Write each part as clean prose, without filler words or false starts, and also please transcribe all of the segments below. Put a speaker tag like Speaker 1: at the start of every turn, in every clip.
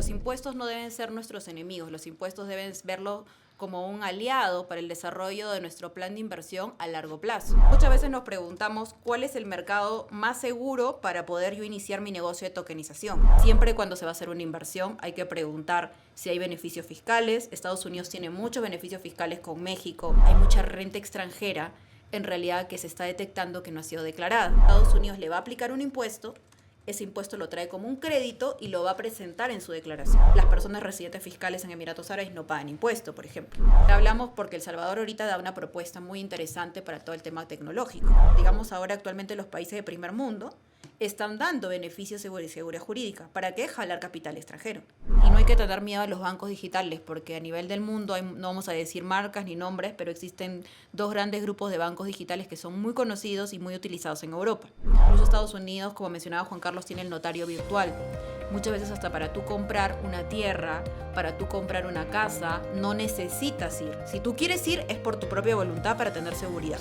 Speaker 1: los impuestos no deben ser nuestros enemigos, los impuestos deben verlo como un aliado para el desarrollo de nuestro plan de inversión a largo plazo. Muchas veces nos preguntamos cuál es el mercado más seguro para poder yo iniciar mi negocio de tokenización. Siempre cuando se va a hacer una inversión hay que preguntar si hay beneficios fiscales. Estados Unidos tiene muchos beneficios fiscales con México. Hay mucha renta extranjera en realidad que se está detectando que no ha sido declarada. Estados Unidos le va a aplicar un impuesto. Ese impuesto lo trae como un crédito y lo va a presentar en su declaración. Las personas residentes fiscales en Emiratos Árabes no pagan impuesto, por ejemplo. Hablamos porque El Salvador ahorita da una propuesta muy interesante para todo el tema tecnológico. Digamos, ahora actualmente los países de primer mundo están dando beneficios de seguridad jurídica. ¿Para qué? Jalar capital extranjero. Y no hay que tener miedo a los bancos digitales, porque a nivel del mundo, no vamos a decir marcas ni nombres, pero existen dos grandes grupos de bancos digitales que son muy conocidos y muy utilizados en Europa. Incluso Estados Unidos, como mencionaba Juan Carlos, tiene el notario virtual. Muchas veces hasta para tú comprar una tierra, para tú comprar una casa, no necesitas ir. Si tú quieres ir, es por tu propia voluntad para tener seguridad.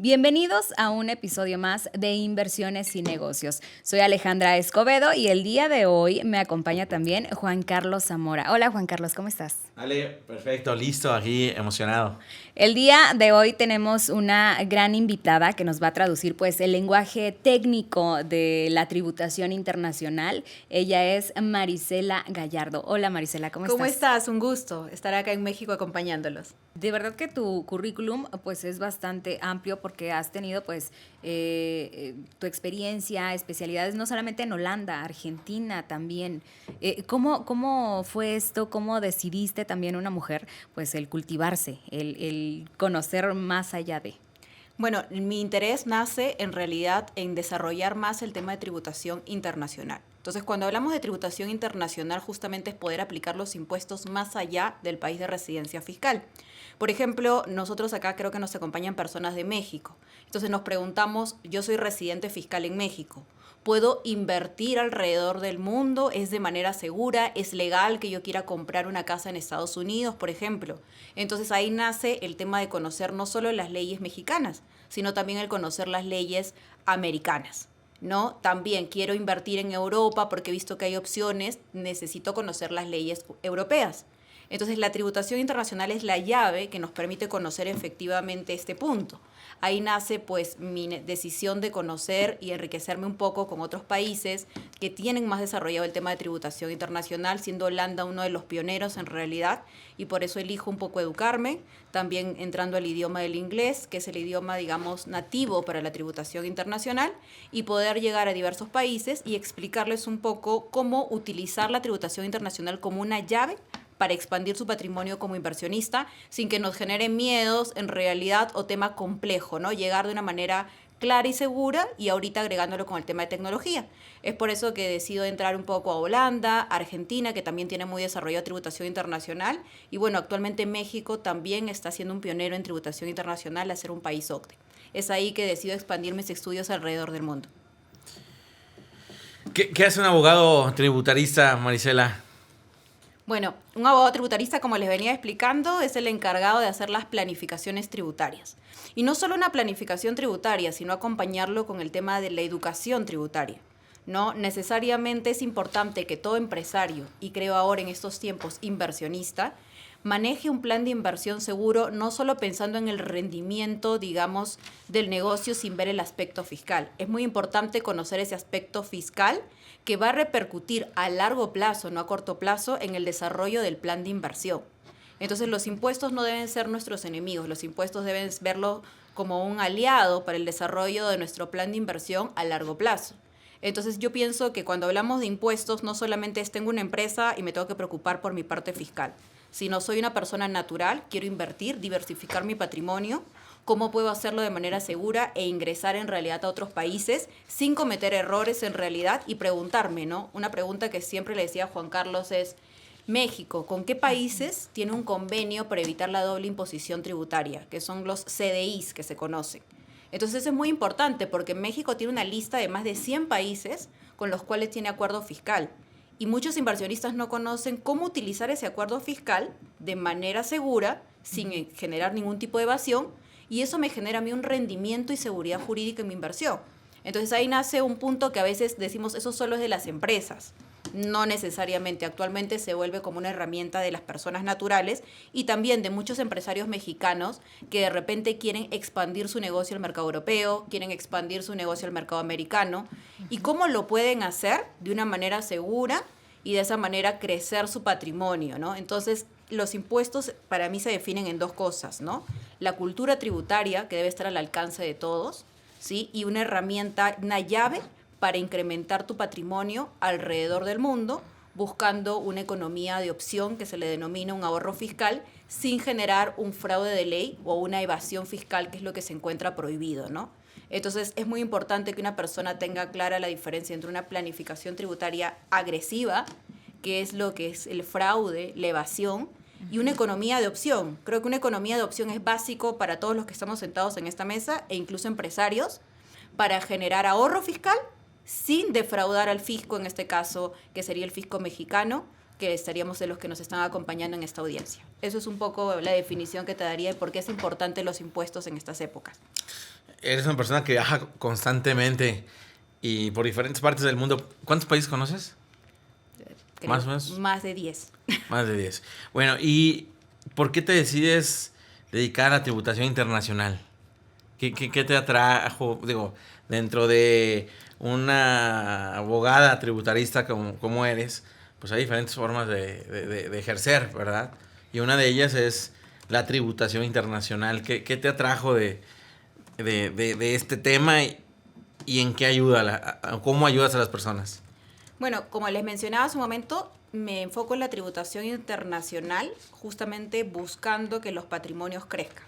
Speaker 2: Bienvenidos a un episodio más de Inversiones y Negocios. Soy Alejandra Escobedo y el día de hoy me acompaña también Juan Carlos Zamora. Hola Juan Carlos, ¿cómo estás?
Speaker 3: Ale, perfecto, listo, aquí emocionado.
Speaker 2: El día de hoy tenemos una gran invitada que nos va a traducir pues el lenguaje técnico de la tributación internacional. Ella es Marisela Gallardo. Hola Marisela, ¿cómo estás?
Speaker 1: ¿Cómo estás? Un gusto estar acá en México acompañándolos.
Speaker 2: De verdad que tu currículum pues es bastante amplio porque has tenido pues tu experiencia, especialidades no solamente en Holanda, Argentina también. ¿Cómo fue esto? ¿Cómo decidiste también una mujer pues el cultivarse, el conocer más allá de?
Speaker 1: Bueno, mi interés nace en realidad en desarrollar más el tema de tributación internacional. Entonces, cuando hablamos de tributación internacional, justamente es poder aplicar los impuestos más allá del país de residencia fiscal. Por ejemplo, nosotros acá creo que nos acompañan personas de México. Entonces nos preguntamos, yo soy residente fiscal en México. ¿Puedo invertir alrededor del mundo? ¿Es de manera segura? ¿Es legal que yo quiera comprar una casa en Estados Unidos, por ejemplo? Entonces ahí nace el tema de conocer no solo las leyes mexicanas, sino también el conocer las leyes americanas, ¿no? También quiero invertir en Europa porque he visto que hay opciones, necesito conocer las leyes europeas. Entonces, la tributación internacional es la llave que nos permite conocer efectivamente este punto. Ahí nace, pues, mi decisión de conocer y enriquecerme un poco con otros países que tienen más desarrollado el tema de tributación internacional, siendo Holanda uno de los pioneros en realidad, y por eso elijo un poco educarme, también entrando al idioma del inglés, que es el idioma, digamos, nativo para la tributación internacional, y poder llegar a diversos países y explicarles un poco cómo utilizar la tributación internacional como una llave para expandir su patrimonio como inversionista sin que nos genere miedos en realidad o tema complejo, ¿no? Llegar de una manera clara y segura y ahorita agregándolo con el tema de tecnología. Es por eso que decido entrar un poco a Holanda, Argentina, que también tiene muy desarrollada tributación internacional, y bueno, actualmente México también está siendo un pionero en tributación internacional a ser un país OCDE. Es ahí que decido expandir mis estudios alrededor del mundo.
Speaker 3: ¿Qué hace un abogado tributarista, Marisela?
Speaker 1: Bueno, un abogado tributarista, como les venía explicando, es el encargado de hacer las planificaciones tributarias. Y no solo una planificación tributaria, sino acompañarlo con el tema de la educación tributaria, ¿no? Necesariamente es importante que todo empresario, y creo ahora en estos tiempos inversionista, maneje un plan de inversión seguro, no solo pensando en el rendimiento, digamos, del negocio sin ver el aspecto fiscal. Es muy importante conocer ese aspecto fiscal que va a repercutir a largo plazo, no a corto plazo, en el desarrollo del plan de inversión. Entonces, los impuestos no deben ser nuestros enemigos, los impuestos deben verlo como un aliado para el desarrollo de nuestro plan de inversión a largo plazo. Entonces, yo pienso que cuando hablamos de impuestos, no solamente es tengo una empresa y me tengo que preocupar por mi parte fiscal, sino soy una persona natural, quiero invertir, diversificar mi patrimonio, cómo puedo hacerlo de manera segura e ingresar en realidad a otros países sin cometer errores en realidad y preguntarme, ¿no? Una pregunta que siempre le decía a Juan Carlos es, México, ¿con qué países tiene un convenio para evitar la doble imposición tributaria? Que son los CDIs que se conocen. Entonces es muy importante porque México tiene una lista de más de 100 países con los cuales tiene acuerdo fiscal. Y muchos inversionistas no conocen cómo utilizar ese acuerdo fiscal de manera segura, sin generar ningún tipo de evasión, y eso me genera a mí un rendimiento y seguridad jurídica en mi inversión. Entonces ahí nace un punto que a veces decimos, eso solo es de las empresas. No necesariamente, actualmente se vuelve como una herramienta de las personas naturales y también de muchos empresarios mexicanos que de repente quieren expandir su negocio al mercado europeo, quieren expandir su negocio al mercado americano. ¿Y cómo lo pueden hacer? De una manera segura y de esa manera crecer su patrimonio, ¿no? Entonces, los impuestos para mí se definen en dos cosas, ¿no? La cultura tributaria, que debe estar al alcance de todos, ¿sí? Y una herramienta, una llave para incrementar tu patrimonio alrededor del mundo, buscando una economía de opción que se le denomina un ahorro fiscal, sin generar un fraude de ley o una evasión fiscal, que es lo que se encuentra prohibido, ¿no? Entonces, es muy importante que una persona tenga clara la diferencia entre una planificación tributaria agresiva, que es lo que es el fraude, la evasión, y una economía de opción. Creo que una economía de opción es básico para todos los que estamos sentados en esta mesa e incluso empresarios, para generar ahorro fiscal sin defraudar al fisco, en este caso, que sería el fisco mexicano, que estaríamos de los que nos están acompañando en esta audiencia. Eso es un poco la definición que te daría de por qué es importante los impuestos en estas épocas.
Speaker 3: Eres una persona que viaja constantemente y por diferentes partes del mundo. ¿Cuántos países conoces?
Speaker 1: Creo,
Speaker 3: ¿Más o menos?
Speaker 1: Más de 10.
Speaker 3: Más de 10. Bueno, ¿y por qué te decides dedicar a la tributación internacional? ¿Qué te atrajo, digo, dentro de una abogada tributarista como eres? Pues hay diferentes formas de ejercer, ¿verdad? Y una de ellas es la tributación internacional. ¿Qué te atrajo de este tema y en qué ayuda, cómo ayudas a las personas?
Speaker 1: Bueno, como les mencionaba hace un momento, me enfoco en la tributación internacional, justamente buscando que los patrimonios crezcan,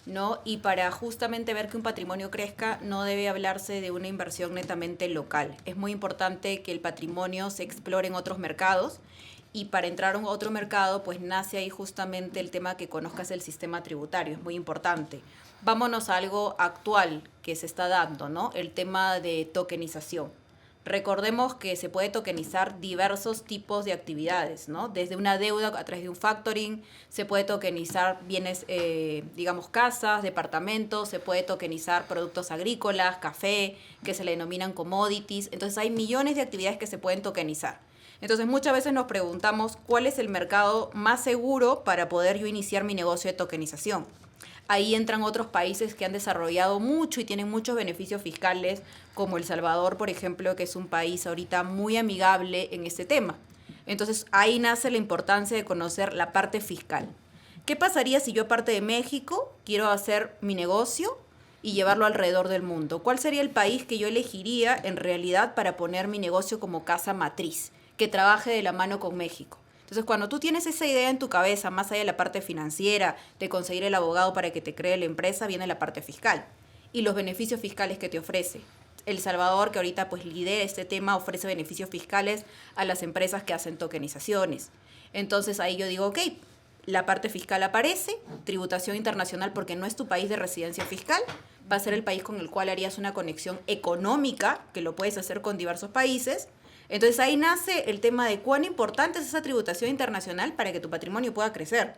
Speaker 1: ¿no? Y para justamente ver que un patrimonio crezca, no debe hablarse de una inversión netamente local. Es muy importante que el patrimonio se explore en otros mercados, y para entrar a un otro mercado, pues nace ahí justamente el tema que conozcas el sistema tributario, es muy importante. Vámonos a algo actual que se está dando, ¿no? El tema de tokenización. Recordemos que se puede tokenizar diversos tipos de actividades, ¿no? Desde una deuda a través de un factoring, se puede tokenizar bienes, digamos, casas, departamentos, se puede tokenizar productos agrícolas, café, que se le denominan commodities. Entonces hay millones de actividades que se pueden tokenizar. Entonces muchas veces nos preguntamos cuál es el mercado más seguro para poder yo iniciar mi negocio de tokenización. Ahí entran otros países que han desarrollado mucho y tienen muchos beneficios fiscales, como El Salvador, por ejemplo, que es un país ahorita muy amigable en este tema. Entonces, ahí nace la importancia de conocer la parte fiscal. ¿Qué pasaría si yo, aparte de México, quiero hacer mi negocio y llevarlo alrededor del mundo? ¿Cuál sería el país que yo elegiría en realidad para poner mi negocio como casa matriz, que trabaje de la mano con México? Entonces, cuando tú tienes esa idea en tu cabeza, más allá de la parte financiera, de conseguir el abogado para que te cree la empresa, viene la parte fiscal y los beneficios fiscales que te ofrece. El Salvador, que ahorita pues lidera este tema, ofrece beneficios fiscales a las empresas que hacen tokenizaciones. Entonces, ahí yo digo, ok, la parte fiscal aparece, tributación internacional porque no es tu país de residencia fiscal, va a ser el país con el cual harías una conexión económica, que lo puedes hacer con diversos países. Entonces ahí nace el tema de cuán importante es esa tributación internacional para que tu patrimonio pueda crecer.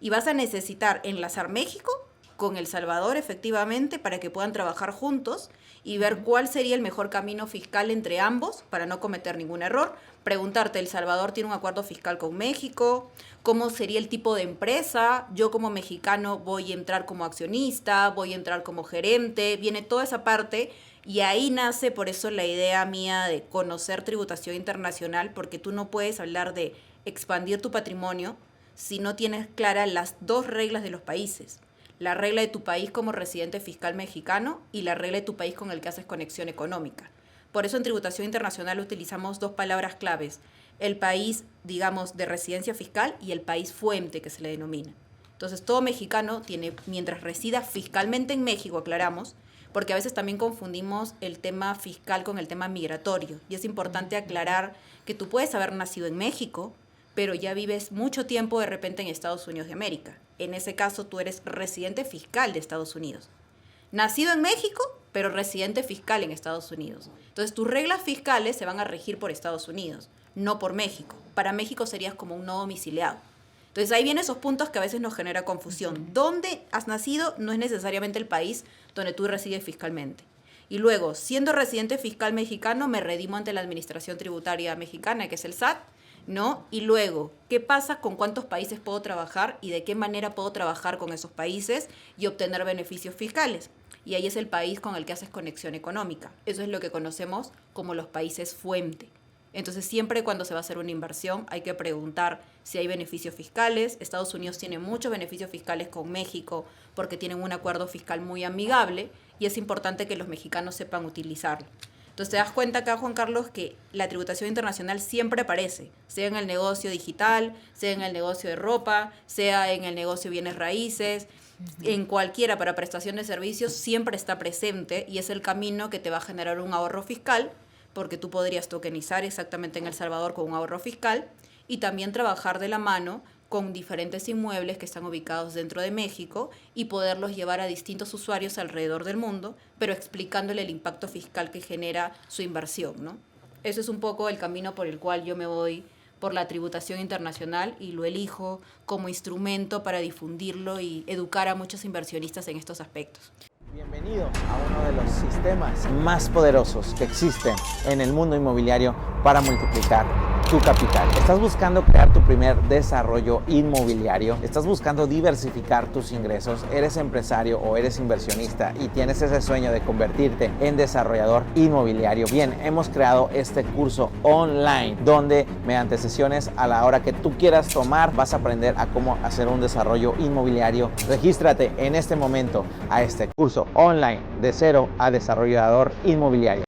Speaker 1: Y vas a necesitar enlazar México con El Salvador efectivamente para que puedan trabajar juntos y ver cuál sería el mejor camino fiscal entre ambos para no cometer ningún error. Preguntarte, ¿El Salvador tiene un acuerdo fiscal con México? ¿Cómo sería el tipo de empresa? Yo como mexicano voy a entrar como accionista, voy a entrar como gerente, viene toda esa parte. Y ahí nace por eso la idea mía de conocer tributación internacional, porque tú no puedes hablar de expandir tu patrimonio si no tienes claras las dos reglas de los países. La regla de tu país como residente fiscal mexicano y la regla de tu país con el que haces conexión económica. Por eso en tributación internacional utilizamos dos palabras claves: el país, digamos, de residencia fiscal y el país fuente, que se le denomina. Entonces todo mexicano tiene, mientras resida fiscalmente en México, aclaramos, porque a veces también confundimos el tema fiscal con el tema migratorio. Y es importante aclarar que tú puedes haber nacido en México, pero ya vives mucho tiempo de repente en Estados Unidos de América. En ese caso, tú eres residente fiscal de Estados Unidos. Nacido en México, pero residente fiscal en Estados Unidos. Entonces, tus reglas fiscales se van a regir por Estados Unidos, no por México. Para México serías como un no domiciliado. Entonces ahí vienen esos puntos que a veces nos genera confusión. ¿Dónde has nacido? No es necesariamente el país donde tú resides fiscalmente. Y luego, siendo residente fiscal mexicano, me redimo ante la Administración Tributaria Mexicana, que es el SAT, ¿no? Y luego, ¿qué pasa con cuántos países puedo trabajar y de qué manera puedo trabajar con esos países y obtener beneficios fiscales? Y ahí es el país con el que haces conexión económica. Eso es lo que conocemos como los países fuente. Entonces, siempre cuando se va a hacer una inversión hay que preguntar si hay beneficios fiscales. Estados Unidos tiene muchos beneficios fiscales con México porque tienen un acuerdo fiscal muy amigable y es importante que los mexicanos sepan utilizarlo. Entonces, te das cuenta acá, Juan Carlos, que la tributación internacional siempre aparece, sea en el negocio digital, sea en el negocio de ropa, sea en el negocio de bienes raíces, en cualquiera para prestación de servicios, siempre está presente y es el camino que te va a generar un ahorro fiscal, porque tú podrías tokenizar exactamente en El Salvador con un ahorro fiscal y también trabajar de la mano con diferentes inmuebles que están ubicados dentro de México y poderlos llevar a distintos usuarios alrededor del mundo, pero explicándole el impacto fiscal que genera su inversión, ¿no? Eso es un poco el camino por el cual yo me voy por la tributación internacional y lo elijo como instrumento para difundirlo y educar a muchos inversionistas en estos aspectos.
Speaker 4: Bienvenido a uno de los sistemas más poderosos que existen en el mundo inmobiliario para multiplicar tu capital. ¿Estás buscando crear tu primer desarrollo inmobiliario? ¿Estás buscando diversificar tus ingresos? ¿Eres empresario o eres inversionista y tienes ese sueño de convertirte en desarrollador inmobiliario? Bien, hemos creado este curso online donde mediante sesiones a la hora que tú quieras tomar vas a aprender a cómo hacer un desarrollo inmobiliario. Regístrate en este momento a este curso online de cero a desarrollador inmobiliario.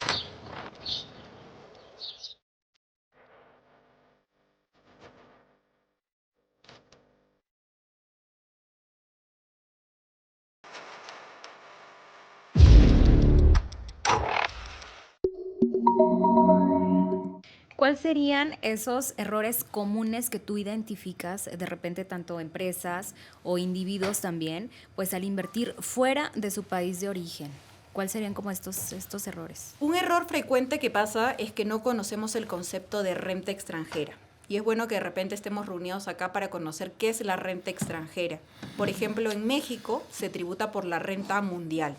Speaker 2: ¿Cuáles serían esos errores comunes que tú identificas de repente tanto empresas o individuos también, pues al invertir fuera de su país de origen? ¿Cuáles serían como estos errores?
Speaker 1: Un error frecuente que pasa es que no conocemos el concepto de renta extranjera. Y es bueno que de repente estemos reunidos acá para conocer qué es la renta extranjera. Por ejemplo, en México se tributa por la renta mundial.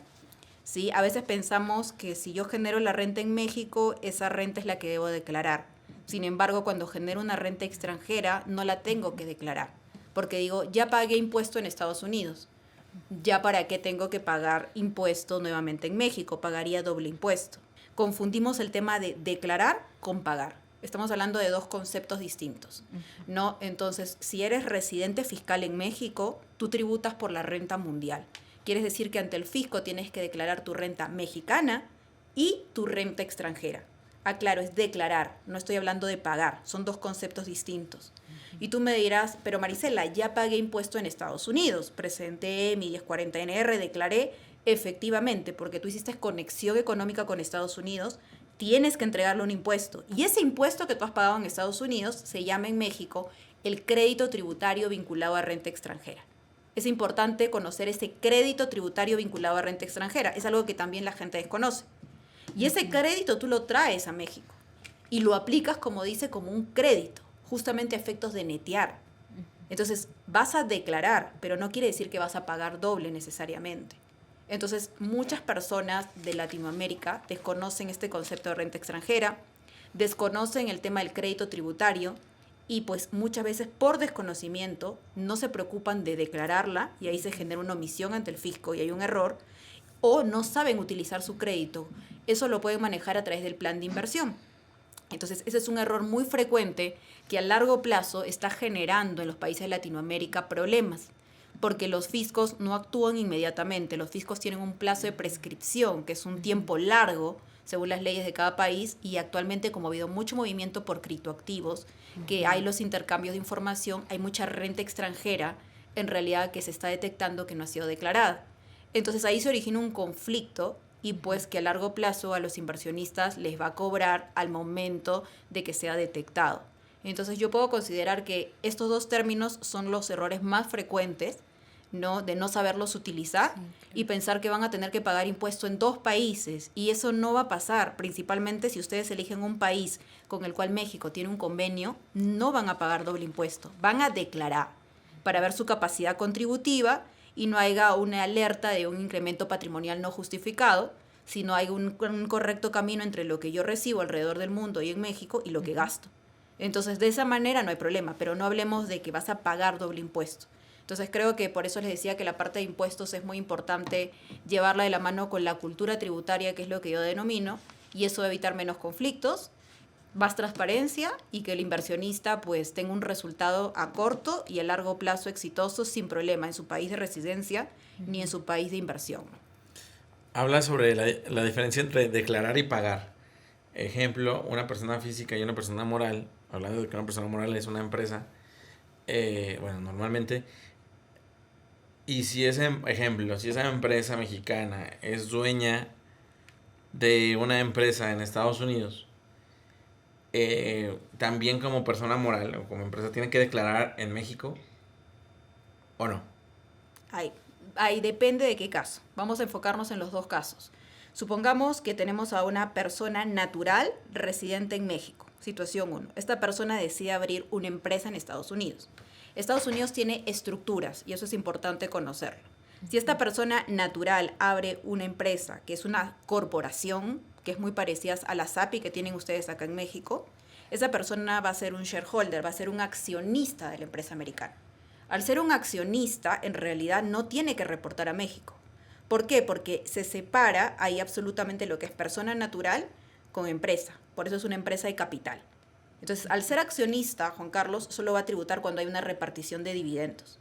Speaker 1: ¿Sí? A veces pensamos que si yo genero la renta en México, esa renta es la que debo declarar. Sin embargo, cuando genero una renta extranjera, no la tengo que declarar. Porque digo, ya pagué impuesto en Estados Unidos. ¿Ya para qué tengo que pagar impuesto nuevamente en México? Pagaría doble impuesto. Confundimos el tema de declarar con pagar. Estamos hablando de dos conceptos distintos, ¿no? Entonces, si eres residente fiscal en México, tú tributas por la renta mundial. Quiere decir que ante el fisco tienes que declarar tu renta mexicana y tu renta extranjera. Aclaro, es declarar, no estoy hablando de pagar, son dos conceptos distintos. Y tú me dirás, pero Marisela, ya pagué impuesto en Estados Unidos, presenté mi 1040NR, declaré, efectivamente, porque tú hiciste conexión económica con Estados Unidos, tienes que entregarle un impuesto. Y ese impuesto que tú has pagado en Estados Unidos se llama en México el crédito tributario vinculado a renta extranjera. Es importante conocer ese crédito tributario vinculado a renta extranjera. Es algo que también la gente desconoce. Y ese crédito tú lo traes a México y lo aplicas, como dice, como un crédito, justamente a efectos de netear. Entonces, vas a declarar, pero no quiere decir que vas a pagar doble necesariamente. Entonces, muchas personas de Latinoamérica desconocen este concepto de renta extranjera, desconocen el tema del crédito tributario y pues muchas veces por desconocimiento no se preocupan de declararla y ahí se genera una omisión ante el fisco y hay un error, o no saben utilizar su crédito. Eso lo pueden manejar a través del plan de inversión. Entonces, ese es un error muy frecuente que a largo plazo está generando en los países de Latinoamérica problemas, porque los fiscos no actúan inmediatamente. Los fiscos tienen un plazo de prescripción, que es un tiempo largo, según las leyes de cada país, y actualmente, como ha habido mucho movimiento por criptoactivos, que hay los intercambios de información, hay mucha renta extranjera, en realidad, que se está detectando que no ha sido declarada. Entonces, ahí se origina un conflicto y pues que a largo plazo a los inversionistas les va a cobrar al momento de que sea detectado. Entonces, yo puedo considerar que estos dos términos son los errores más frecuentes, ¿no? De no saberlos utilizar y pensar que van a tener que pagar impuesto en dos países. Y eso no va a pasar, principalmente si ustedes eligen un país con el cual México tiene un convenio, no van a pagar doble impuesto, van a declarar para ver su capacidad contributiva y no haya una alerta de un incremento patrimonial no justificado, si no hay un correcto camino entre lo que yo recibo alrededor del mundo y en México y lo que gasto. Entonces, de esa manera no hay problema, pero no hablemos de que vas a pagar doble impuesto. Entonces, creo que por eso les decía que la parte de impuestos es muy importante llevarla de la mano con la cultura tributaria, que es lo que yo denomino, y eso va a evitar menos conflictos, más transparencia y que el inversionista pues tenga un resultado a corto y a largo plazo exitoso sin problema en su país de residencia ni en su país de inversión.
Speaker 3: Habla sobre la diferencia entre declarar y pagar. Ejemplo, una persona física y una persona moral, hablando de que una persona moral es una empresa, normalmente, y si ese ejemplo, si esa empresa mexicana es dueña de una empresa en Estados Unidos, también como persona moral o como empresa tiene que declarar en México o no.
Speaker 1: Ahí depende de qué caso. Vamos a enfocarnos en los dos casos. Supongamos que tenemos a una persona natural residente en México. Situación 1. Esta persona decide abrir una empresa en Estados Unidos. Estados Unidos tiene estructuras y eso es importante conocerlo. Si esta persona natural abre una empresa que es una corporación, que es muy parecida a la SAPI que tienen ustedes acá en México, esa persona va a ser un shareholder, va a ser un accionista de la empresa americana. Al ser un accionista, en realidad no tiene que reportar a México. ¿Por qué? Porque se separa ahí absolutamente lo que es persona natural con empresa. Por eso es una empresa de capital. Entonces, al ser accionista, Juan Carlos, solo va a tributar cuando hay una repartición de dividendos.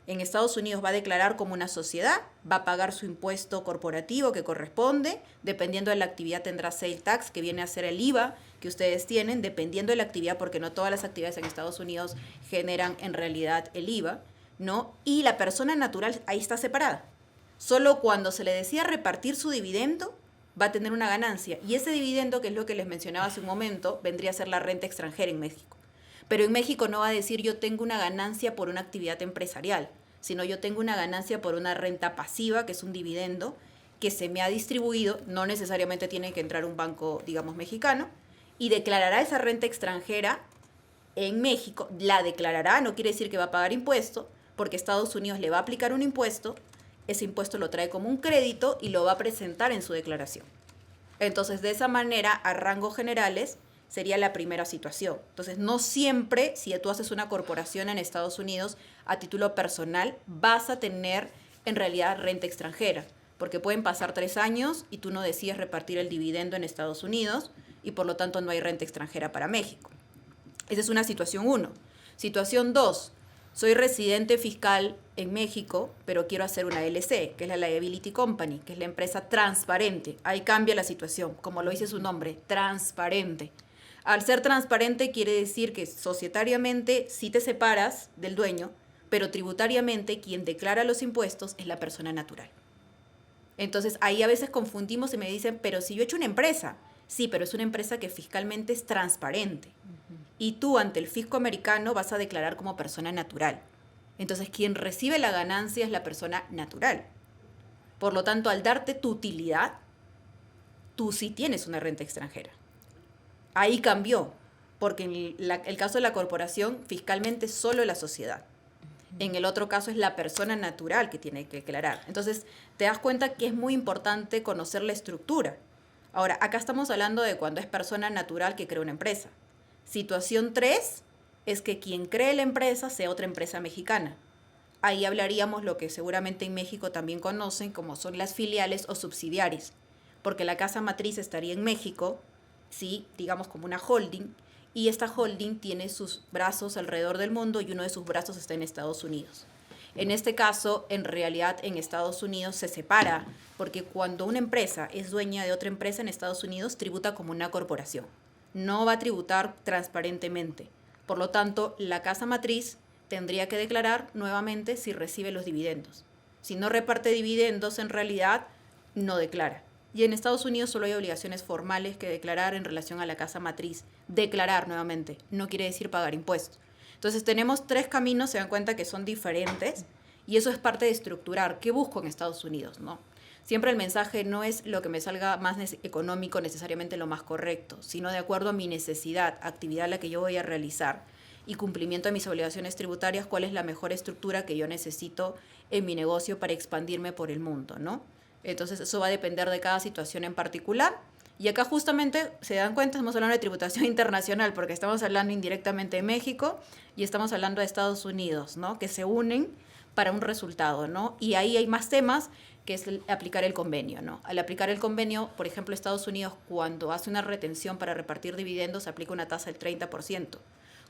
Speaker 1: En Estados Unidos va a declarar como una sociedad, va a pagar su impuesto corporativo que corresponde, dependiendo de la actividad tendrá sales tax, que viene a ser el IVA que ustedes tienen, dependiendo de la actividad, porque no todas las actividades en Estados Unidos generan en realidad el IVA, ¿no? Y la persona natural ahí está separada. Solo cuando se le decida repartir su dividendo, va a tener una ganancia. Y ese dividendo, que es lo que les mencionaba hace un momento, vendría a ser la renta extranjera en México. Pero en México no va a decir yo tengo una ganancia por una actividad empresarial, sino yo tengo una ganancia por una renta pasiva, que es un dividendo que se me ha distribuido, no necesariamente tiene que entrar un banco, digamos, mexicano, y declarará esa renta extranjera en México. La declarará, no quiere decir que va a pagar impuesto, porque Estados Unidos le va a aplicar un impuesto, ese impuesto lo trae como un crédito y lo va a presentar en su declaración. Entonces, de esa manera, a rangos generales, sería la primera situación. Entonces, no siempre, si tú haces una corporación en Estados Unidos a título personal, vas a tener en realidad renta extranjera, porque pueden pasar 3 años y tú no decides repartir el dividendo en Estados Unidos y por lo tanto no hay renta extranjera para México. Esa es una situación 1. Situación 2. Soy residente fiscal en México, pero quiero hacer una LC, que es la Liability Company, que es la empresa transparente. Ahí cambia la situación, como lo dice su nombre, transparente. Al ser transparente quiere decir que societariamente sí te separas del dueño, pero tributariamente quien declara los impuestos es la persona natural. Entonces ahí a veces confundimos y me dicen, pero si yo he hecho una empresa, sí, pero es una empresa que fiscalmente es transparente. Y tú ante el fisco americano vas a declarar como persona natural. Entonces quien recibe la ganancia es la persona natural. Por lo tanto, al darte tu utilidad, tú sí tienes una renta extranjera. Ahí cambió, porque en el caso de la corporación, fiscalmente solo la sociedad. En el otro caso es la persona natural que tiene que declarar. Entonces, te das cuenta que es muy importante conocer la estructura. Ahora, acá estamos hablando de cuando es persona natural que crea una empresa. Situación 3 es que quien cree la empresa sea otra empresa mexicana. Ahí hablaríamos lo que seguramente en México también conocen como son las filiales o subsidiarias, porque la casa matriz estaría en México, sí, digamos como una holding, y esta holding tiene sus brazos alrededor del mundo y uno de sus brazos está en Estados Unidos. En este caso, en realidad, en Estados Unidos se separa, porque cuando una empresa es dueña de otra empresa en Estados Unidos, tributa como una corporación. No va a tributar transparentemente. Por lo tanto, la casa matriz tendría que declarar nuevamente si recibe los dividendos. Si no reparte dividendos, en realidad, no declara. Y en Estados Unidos solo hay obligaciones formales que declarar en relación a la casa matriz. Declarar nuevamente, no quiere decir pagar impuestos. Entonces tenemos 3 caminos, se dan cuenta que son diferentes y eso es parte de estructurar. ¿Qué busco en Estados Unidos, no? Siempre el mensaje no es lo que me salga más económico, necesariamente lo más correcto, sino de acuerdo a mi necesidad, actividad a la que yo voy a realizar y cumplimiento de mis obligaciones tributarias, cuál es la mejor estructura que yo necesito en mi negocio para expandirme por el mundo, ¿no? Entonces eso va a depender de cada situación en particular. Y acá justamente, se dan cuenta, estamos hablando de tributación internacional porque estamos hablando indirectamente de México y estamos hablando de Estados Unidos, ¿no? Que se unen para un resultado, ¿no? Y ahí hay más temas, que es aplicar el convenio, ¿no? Al aplicar el convenio, por ejemplo, Estados Unidos, cuando hace una retención para repartir dividendos, aplica una tasa del 30%.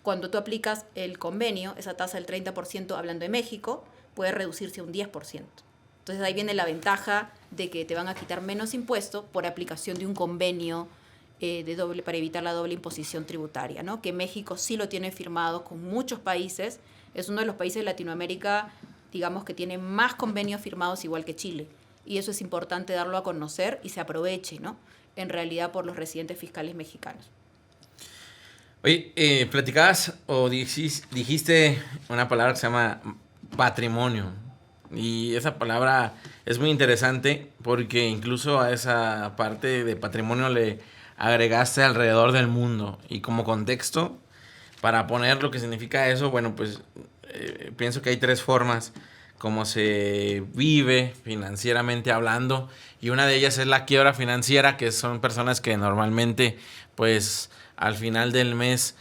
Speaker 1: Cuando tú aplicas el convenio, esa tasa del 30%, hablando de México, puede reducirse a un 10%. Entonces ahí viene la ventaja de que te van a quitar menos impuesto por aplicación de un convenio para evitar la doble imposición tributaria, ¿no? Que México sí lo tiene firmado con muchos países. Es uno de los países de Latinoamérica, digamos, que tiene más convenios firmados, igual que Chile. Y eso es importante darlo a conocer y se aproveche, ¿no? En realidad por los residentes fiscales mexicanos.
Speaker 3: Oye, platicabas o dijiste una palabra que se llama patrimonio. Y esa palabra es muy interesante porque incluso a esa parte de patrimonio le agregaste alrededor del mundo. Y como contexto, para poner lo que significa eso, bueno, pues pienso que hay 3 formas como se vive financieramente hablando. Y una de ellas es la quiebra financiera, que son personas que normalmente, pues, al final del mes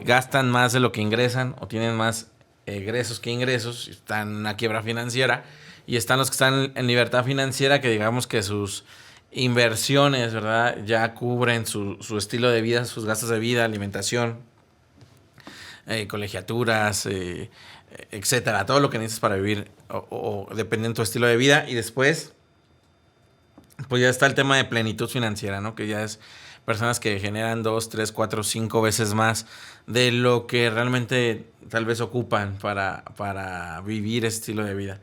Speaker 3: gastan más de lo que ingresan o tienen más egresos que ingresos, están en una quiebra financiera, y están los que están en libertad financiera, que digamos que sus inversiones, ¿verdad?, ya cubren su estilo de vida, sus gastos de vida, alimentación, colegiaturas, etcétera, todo lo que necesitas para vivir o dependiendo de tu estilo de vida. Y después, pues ya está el tema de plenitud financiera, ¿no?, que ya es personas que generan 2, 3, 4, 5 veces más de lo que realmente tal vez ocupan para vivir ese estilo de vida.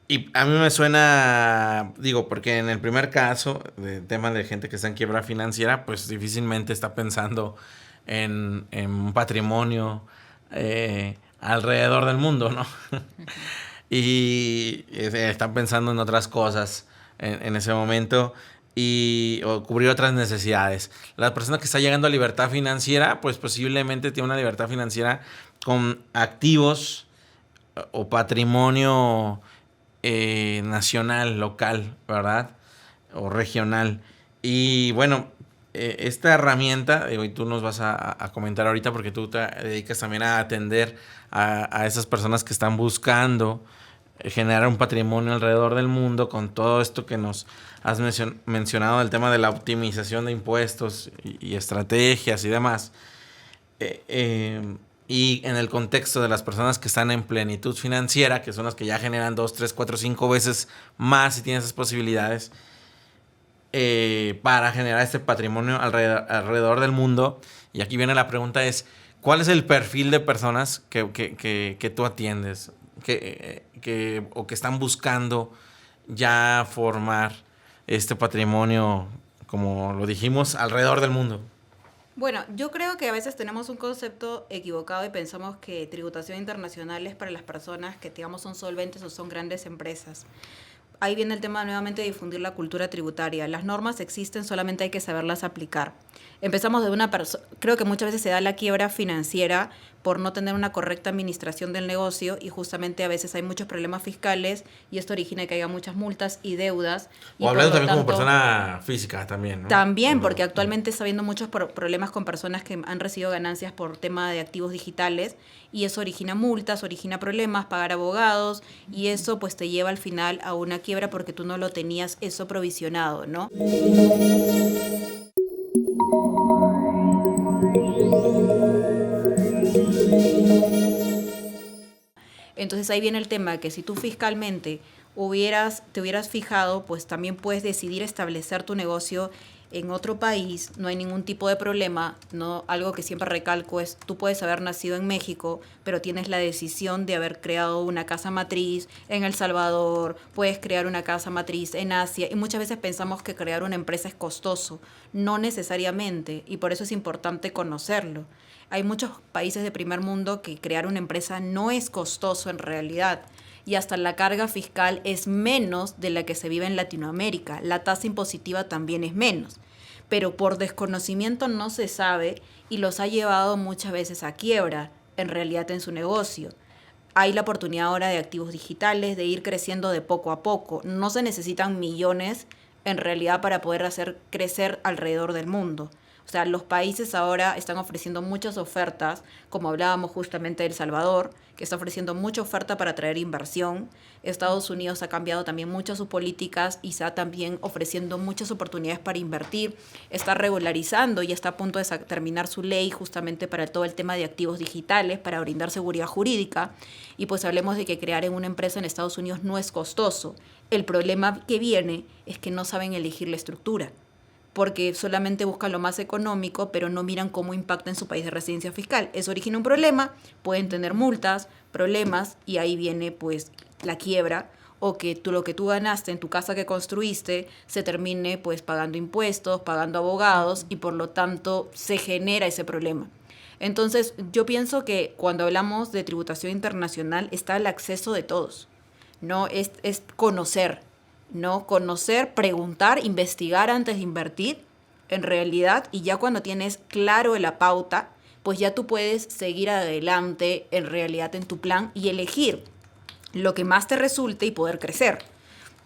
Speaker 3: Y a mí me suena, digo, porque en el primer caso, de tema de gente que está en quiebra financiera, pues difícilmente está pensando en un patrimonio alrededor del mundo, ¿no? Y están pensando en otras cosas en ese momento, o cubrir otras necesidades. La persona que está llegando a libertad financiera, pues posiblemente tiene una libertad financiera con activos o patrimonio nacional, local, ¿verdad?, o regional. Y bueno, esta herramienta, y tú nos vas a comentar ahorita, porque tú te dedicas también a atender a esas personas que están buscando generar un patrimonio alrededor del mundo, con todo esto que nos has mencionado, el tema de la optimización de impuestos y estrategias y demás. Y en el contexto de las personas que están en plenitud financiera, que son las que ya generan 2, 3, 4, 5 veces más y tienen esas posibilidades para generar este patrimonio alrededor del mundo. Y aquí viene la pregunta, es ¿cuál es el perfil de personas que tú atiendes? O que están buscando ya formar este patrimonio, como lo dijimos, alrededor del mundo.
Speaker 1: Bueno, yo creo que a veces tenemos un concepto equivocado y pensamos que tributación internacional es para las personas que, digamos, son solventes o son grandes empresas. Ahí viene el tema nuevamente de difundir la cultura tributaria. Las normas existen, solamente hay que saberlas aplicar. Empezamos de una persona, creo que muchas veces se da la quiebra financiera por no tener una correcta administración del negocio, y justamente a veces hay muchos problemas fiscales y esto origina que haya muchas multas y deudas.
Speaker 3: O hablando también como persona física también, ¿no?
Speaker 1: También, porque actualmente está habiendo muchos problemas con personas que han recibido ganancias por tema de activos digitales, y eso origina multas, origina problemas, pagar abogados, y eso pues te lleva al final a una quiebra porque tú no lo tenías eso provisionado, ¿no? Entonces ahí viene el tema, que si tú fiscalmente te hubieras fijado, pues también puedes decidir establecer tu negocio en otro país, no hay ningún tipo de problema, ¿no? Algo que siempre recalco es, tú puedes haber nacido en México, pero tienes la decisión de haber creado una casa matriz en El Salvador, puedes crear una casa matriz en Asia, y muchas veces pensamos que crear una empresa es costoso, no necesariamente, y por eso es importante conocerlo. Hay muchos países de primer mundo que crear una empresa no es costoso en realidad, y hasta la carga fiscal es menos de la que se vive en Latinoamérica. La tasa impositiva también es menos, pero por desconocimiento no se sabe y los ha llevado muchas veces a quiebra, en realidad, en su negocio. hay la oportunidad ahora de activos digitales, de ir creciendo de poco a poco. No se necesitan millones en realidad para poder hacer crecer alrededor del mundo. O sea, los países ahora están ofreciendo muchas ofertas, como hablábamos justamente de El Salvador, que está ofreciendo mucha oferta para atraer inversión. Estados Unidos ha cambiado también mucho sus políticas y está también ofreciendo muchas oportunidades para invertir. Está regularizando y está a punto de terminar su ley justamente para todo el tema de activos digitales, para brindar seguridad jurídica. Y pues hablemos de que crear en una empresa en Estados Unidos no es costoso. El problema que viene es que no saben elegir la estructura, porque solamente buscan lo más económico, pero no miran cómo impacta en su país de residencia fiscal. Eso origina un problema, pueden tener multas, problemas, y ahí viene pues la quiebra, o que lo que tú ganaste en tu casa que construiste se termine pues pagando impuestos, pagando abogados, y por lo tanto se genera ese problema. Entonces yo pienso que cuando hablamos de tributación internacional está el acceso de todos, ¿no? Es conocer, ¿no? Conocer, preguntar, investigar antes de invertir, en realidad, y ya cuando tienes claro la pauta, pues ya tú puedes seguir adelante en realidad en tu plan y elegir lo que más te resulte y poder crecer.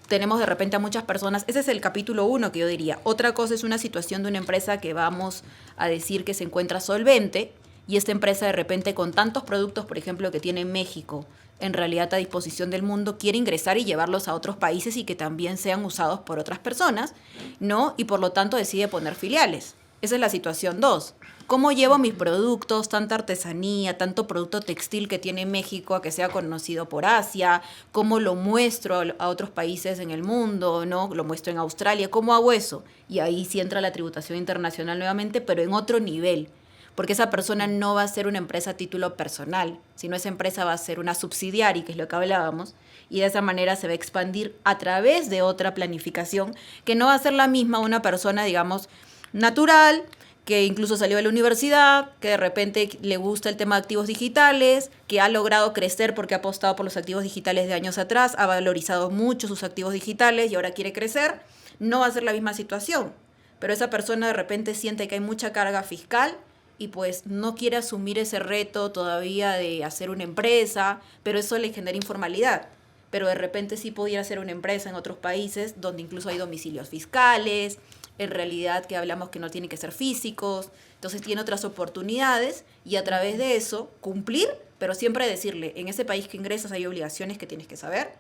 Speaker 1: Tenemos de repente a muchas personas, ese es el capítulo 1 que yo diría. Otra cosa es una situación de una empresa que vamos a decir que se encuentra solvente, y esta empresa de repente con tantos productos, por ejemplo, que tiene México, en realidad a disposición del mundo, quiere ingresar y llevarlos a otros países y que también sean usados por otras personas, ¿no? Y por lo tanto decide poner filiales. Esa es la situación 2. ¿Cómo llevo mis productos, tanta artesanía, tanto producto textil que tiene México a que sea conocido por Asia? ¿Cómo lo muestro a otros países en el mundo, ¿no? Lo muestro en Australia. ¿Cómo hago eso? Y ahí sí entra la tributación internacional nuevamente, pero en otro nivel. Porque esa persona no va a ser una empresa a título personal, sino esa empresa va a ser una subsidiaria, que es lo que hablábamos, y de esa manera se va a expandir a través de otra planificación, que no va a ser la misma una persona, digamos, natural, que incluso salió de la universidad, que de repente le gusta el tema de activos digitales, que ha logrado crecer porque ha apostado por los activos digitales de años atrás, ha valorizado mucho sus activos digitales y ahora quiere crecer. No va a ser la misma situación, pero esa persona de repente siente que hay mucha carga fiscal y pues no quiere asumir ese reto todavía de hacer una empresa, pero eso le genera informalidad. Pero de repente sí pudiera ser una empresa en otros países donde incluso hay domicilios fiscales, en realidad que hablamos que no tienen que ser físicos, entonces tiene otras oportunidades y a través de eso cumplir, pero siempre decirle, en ese país que ingresas hay obligaciones que tienes que saber,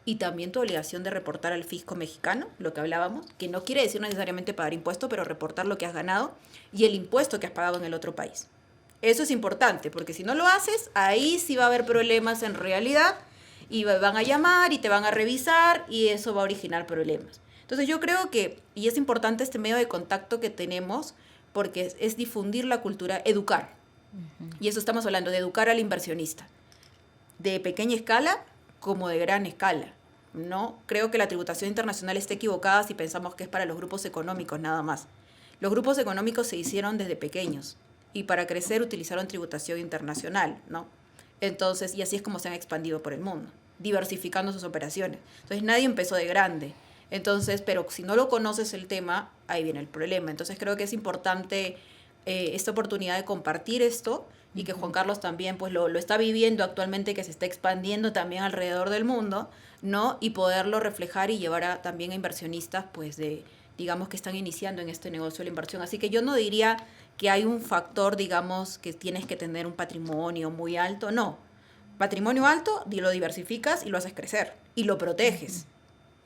Speaker 1: y también tu obligación de reportar al fisco mexicano, lo que hablábamos, que no quiere decir necesariamente pagar impuestos, pero reportar lo que has ganado y el impuesto que has pagado en el otro país. Eso es importante, porque si no lo haces, ahí sí va a haber problemas en realidad, y van a llamar y te van a revisar y eso va a originar problemas. Entonces yo creo que, y es importante este medio de contacto que tenemos, porque es difundir la cultura, educar. Y eso estamos hablando, de educar al inversionista, de pequeña escala como de gran escala, ¿no? Creo que la tributación internacional está equivocada si pensamos que es para los grupos económicos nada más. Los grupos económicos se hicieron desde pequeños y para crecer utilizaron tributación internacional, ¿no? Entonces, y así es como se han expandido por el mundo, diversificando sus operaciones. Entonces nadie empezó de grande. Entonces, pero si no lo conoces el tema, ahí viene el problema. Entonces creo que es importante esta oportunidad de compartir esto, y que Juan Carlos también pues lo está viviendo actualmente, que se está expandiendo también alrededor del mundo, ¿no? Y poderlo reflejar y llevar también a inversionistas pues digamos que están iniciando en este negocio de la inversión. Así que yo no diría que hay un factor, digamos, que tienes que tener un patrimonio muy alto, no. Patrimonio alto, lo diversificas y lo haces crecer y lo proteges,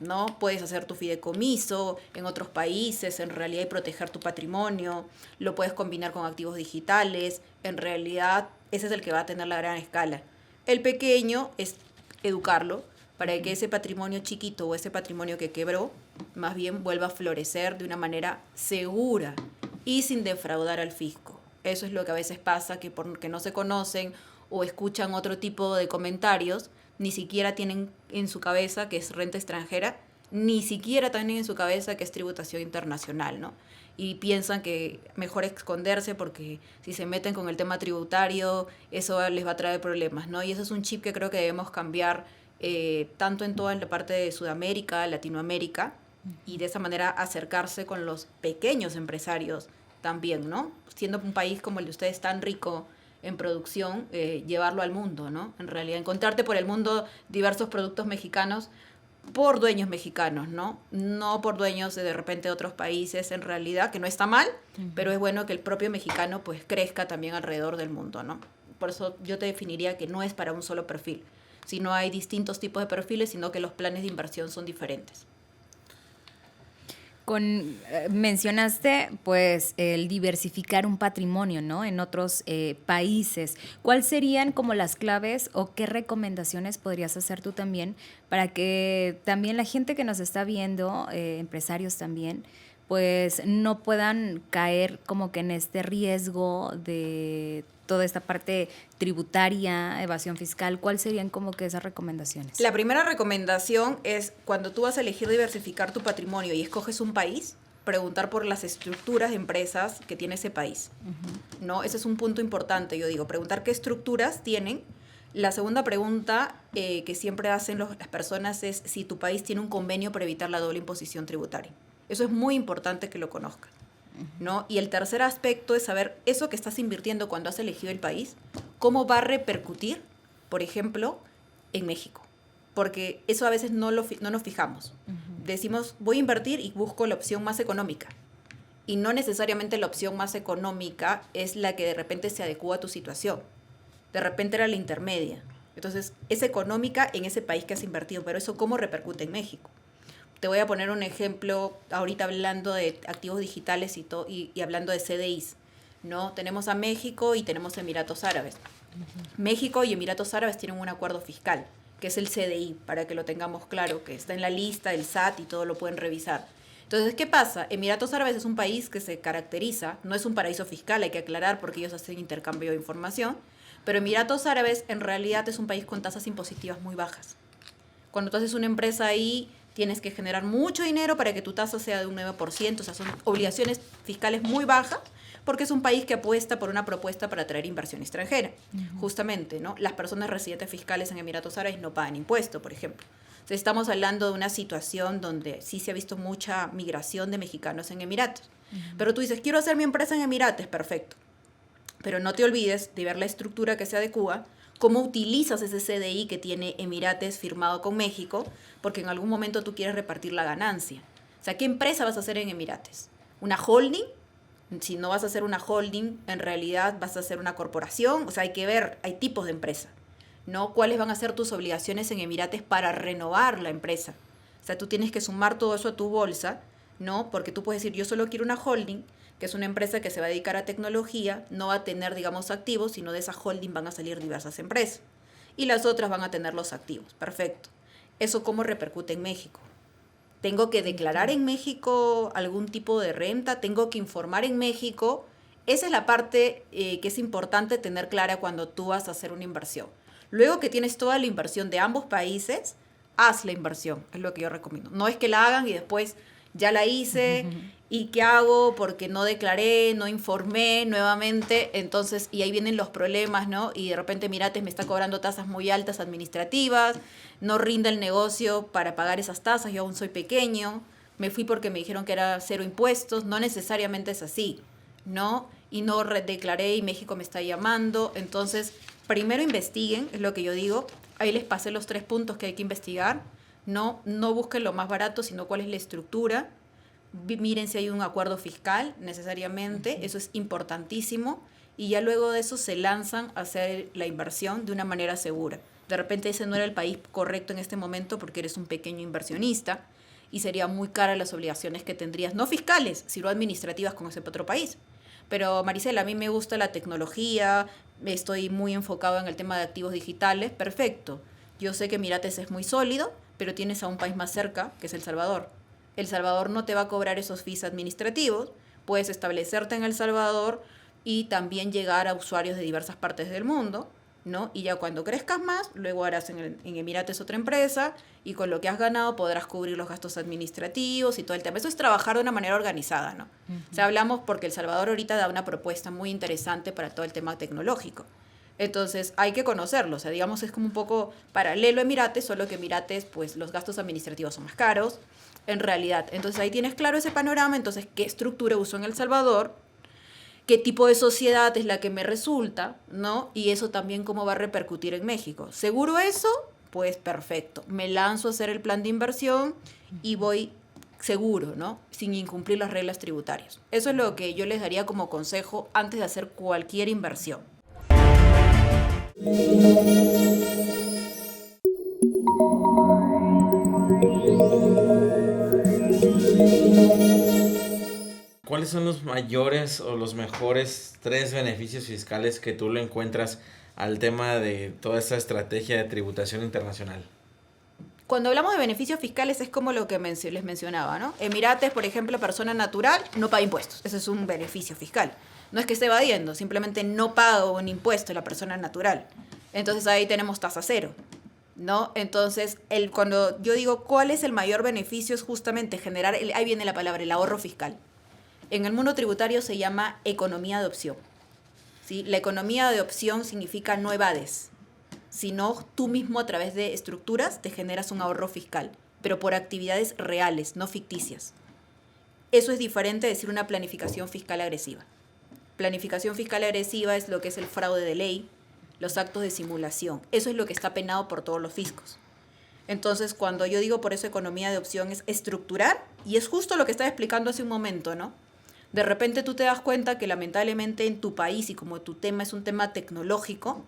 Speaker 1: ¿no? Puedes hacer tu fideicomiso en otros países, en realidad, y proteger tu patrimonio. Lo puedes combinar con activos digitales. En realidad, ese es el que va a tener la gran escala. El pequeño es educarlo para que ese patrimonio chiquito o ese patrimonio que quebró, más bien vuelva a florecer de una manera segura y sin defraudar al fisco. Eso es lo que a veces pasa, que porque no se conocen o escuchan otro tipo de comentarios, ni siquiera tienen en su cabeza que es renta extranjera, ni siquiera tienen en su cabeza que es tributación internacional, ¿no? Y piensan que mejor esconderse porque si se meten con el tema tributario, eso les va a traer problemas, ¿no? Y eso es un chip que creo que debemos cambiar tanto en toda la parte de Sudamérica, Latinoamérica, y de esa manera acercarse con los pequeños empresarios también, ¿no? Siendo un país como el de ustedes tan rico en producción, llevarlo al mundo, ¿no? En realidad, encontrarte por el mundo diversos productos mexicanos por dueños mexicanos, ¿no? No por dueños de repente de otros países, en realidad, que no está mal, pero es bueno que el propio mexicano pues crezca también alrededor del mundo, ¿no? Por eso yo te definiría que no es para un solo perfil, sino hay distintos tipos de perfiles, sino que los planes de inversión son diferentes.
Speaker 2: Mencionaste pues el diversificar un patrimonio, ¿no? En otros países. ¿Cuáles serían como las claves o qué recomendaciones podrías hacer tú también para que también la gente que nos está viendo, empresarios también, pues no puedan caer como que en este riesgo de toda esta parte tributaria, evasión fiscal? ¿Cuáles serían como que esas recomendaciones?
Speaker 1: La primera recomendación es cuando tú vas a elegir diversificar tu patrimonio y escoges un país, preguntar por las estructuras de empresas que tiene ese país, ¿no? Ese es un punto importante, yo digo, preguntar qué estructuras tienen. La segunda pregunta que siempre hacen las personas es si tu país tiene un convenio para evitar la doble imposición tributaria. Eso es muy importante que lo conozcan, ¿no? Y el tercer aspecto es saber eso que estás invirtiendo cuando has elegido el país, cómo va a repercutir, por ejemplo, en México. Porque eso a veces no nos fijamos. Decimos, voy a invertir y busco la opción más económica. Y no necesariamente la opción más económica es la que de repente se adecúa a tu situación. De repente era la intermedia. Entonces, es económica en ese país que has invertido, pero eso cómo repercute en México. Te voy a poner un ejemplo, ahorita hablando de activos digitales y hablando de CDIs, ¿no? Tenemos a México y tenemos Emiratos Árabes. México y Emiratos Árabes tienen un acuerdo fiscal, que es el CDI, para que lo tengamos claro, que está en la lista del SAT y todo lo pueden revisar. Entonces, ¿qué pasa? Emiratos Árabes es un país que se caracteriza, no es un paraíso fiscal, hay que aclarar, porque ellos hacen intercambio de información, pero Emiratos Árabes en realidad es un país con tasas impositivas muy bajas. Cuando tú haces una empresa ahí, tienes que generar mucho dinero para que tu tasa sea de un 9%, o sea, son obligaciones fiscales muy bajas, porque es un país que apuesta por una propuesta para atraer inversión extranjera. Justamente, ¿no? Las personas residentes fiscales en Emiratos Árabes no pagan impuesto, por ejemplo. Entonces, estamos hablando de una situación donde sí se ha visto mucha migración de mexicanos en Emiratos. Pero tú dices, quiero hacer mi empresa en Emirates, perfecto. Pero no te olvides de ver la estructura que se adecúa, cómo utilizas ese CDI que tiene Emirates firmado con México, porque en algún momento tú quieres repartir la ganancia. O sea, ¿qué empresa vas a hacer en Emirates? ¿Una holding? Si no vas a hacer una holding, en realidad vas a hacer una corporación. O sea, hay que ver, hay tipos de empresa, ¿no? ¿Cuáles van a ser tus obligaciones en Emirates para renovar la empresa? O sea, tú tienes que sumar todo eso a tu bolsa, ¿no? Porque tú puedes decir, yo solo quiero una holding, que es una empresa que se va a dedicar a tecnología, no va a tener, digamos, activos, sino de esa holding van a salir diversas empresas. Y las otras van a tener los activos. Perfecto. ¿Eso cómo repercute en México? ¿Tengo que declarar en México algún tipo de renta? ¿Tengo que informar en México? Esa es la parte que es importante tener clara cuando tú vas a hacer una inversión. Luego que tienes toda la inversión de ambos países, haz la inversión, es lo que yo recomiendo. No es que la hagan y después ya la hice y ¿qué hago? Porque no declaré, no informé nuevamente, entonces, y ahí vienen los problemas, ¿no? Y de repente Emirates me está cobrando tasas muy altas administrativas, no rinde el negocio para pagar esas tasas, yo aún soy pequeño, me fui porque me dijeron que era 0 impuestos, no necesariamente es así, ¿no? Y no declaré y México me está llamando, entonces, primero investiguen, es lo que yo digo, ahí les pasé los 3 puntos que hay que investigar. No busquen lo más barato, sino cuál es la estructura. Miren si hay un acuerdo fiscal necesariamente, eso es importantísimo. Y ya luego de eso se lanzan a hacer la inversión de una manera segura. De repente ese no era el país correcto en este momento porque eres un pequeño inversionista y sería muy cara las obligaciones que tendrías, no fiscales, sino administrativas con ese otro país. Pero Maricela, a mí me gusta la tecnología, estoy muy enfocado en el tema de activos digitales, perfecto. Yo sé que Emirates es muy sólido, pero tienes a un país más cerca, que es El Salvador. El Salvador no te va a cobrar esos fees administrativos, puedes establecerte en El Salvador y también llegar a usuarios de diversas partes del mundo, ¿no? Y ya cuando crezcas más, luego harás en Emirates otra empresa y con lo que has ganado podrás cubrir los gastos administrativos y todo el tema. Eso es trabajar de una manera organizada, ¿no? O sea, hablamos porque El Salvador ahorita da una propuesta muy interesante para todo el tema tecnológico. Entonces hay que conocerlo, o sea, digamos es como un poco paralelo a Emirates, solo que Emirates, pues los gastos administrativos son más caros, en realidad. Entonces ahí tienes claro ese panorama, entonces qué estructura uso en El Salvador, qué tipo de sociedad es la que me resulta, ¿no? Y eso también cómo va a repercutir en México. ¿Seguro eso? Pues perfecto. Me lanzo a hacer el plan de inversión y voy seguro, ¿no? Sin incumplir las reglas tributarias. Eso es lo que yo les daría como consejo antes de hacer cualquier inversión.
Speaker 3: ¿Cuáles son los mayores o los mejores 3 beneficios fiscales que tú le encuentras al tema de toda esta estrategia de tributación internacional?
Speaker 1: Cuando hablamos de beneficios fiscales es como lo que les mencionaba, ¿no? Emirates, por ejemplo, persona natural, no paga impuestos. Ese es un beneficio fiscal. No es que esté evadiendo, simplemente no paga un impuesto la persona natural. Entonces ahí tenemos tasa cero, ¿no? Entonces, cuando yo digo cuál es el mayor beneficio es justamente generar, ahí viene la palabra, el ahorro fiscal. En el mundo tributario se llama economía de opción, ¿sí? La economía de opción significa no evades, sino tú mismo a través de estructuras te generas un ahorro fiscal, pero por actividades reales, no ficticias. Eso es diferente de decir una planificación fiscal agresiva. Planificación fiscal agresiva es lo que es el fraude de ley, los actos de simulación. Eso es lo que está penado por todos los fiscos. Entonces, cuando yo digo por eso economía de opción es estructurar, y es justo lo que estaba explicando hace un momento, ¿no? De repente tú te das cuenta que lamentablemente en tu país, y como tu tema es un tema tecnológico,